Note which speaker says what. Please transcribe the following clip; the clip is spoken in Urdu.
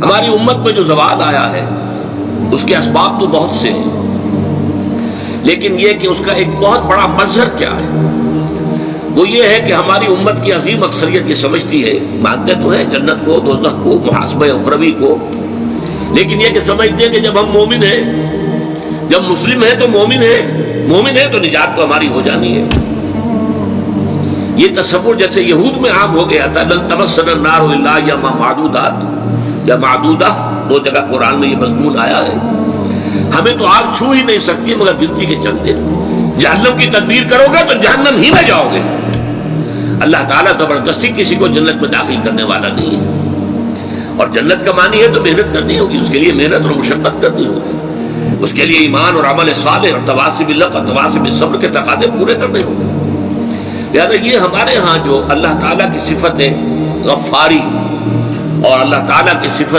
Speaker 1: ہماری امت میں جو زوال آیا ہے اس کے اسباب تو بہت سے ہیں، لیکن یہ کہ اس کا ایک بہت بڑا مظہر کیا ہے، وہ یہ ہے کہ ہماری امت کی عظیم اکثریت یہ سمجھتی ہے، مانتے تو ہیں جنت کو، دوزخ کو، محاسبہ اخروی کو، لیکن یہ کہ سمجھتے ہیں کہ جب ہم مومن ہیں، جب مسلم ہیں تو مومن ہیں تو نجات تو ہماری ہو جانی ہے۔ یہ تصور جیسے یہود میں عام ہو گیا تھا، لن تمسنا النار الا ایاما معدودات یا معدودہ، دو جگہ قرآن میں یہ مضمون آیا ہے، ہمیں تو آگ چھو ہی نہیں سکتی مگر گنتی کے چند دن، جہنم کی تدبیر کرو گے تو جہنم ہی میں جاؤ گے۔ اللہ تعالیٰ زبردستی کسی کو جنت میں داخل کرنے والا نہیں ہے، اور جنت کا معنی ہے تو محنت کرنی ہوگی، اس کے لیے محنت اور مشقت کرنی ہوگی، اس کے لیے ایمان اور عمل صالح اور تواصی بالحق اور تواصی بالصبر کے تقاضے پورے کرنے ہوں گے۔ لہٰذا یہ ہمارے ہاں جو اللہ تعالیٰ کی صفت ہے غفاری اور اللہ تعالیٰ کی صفت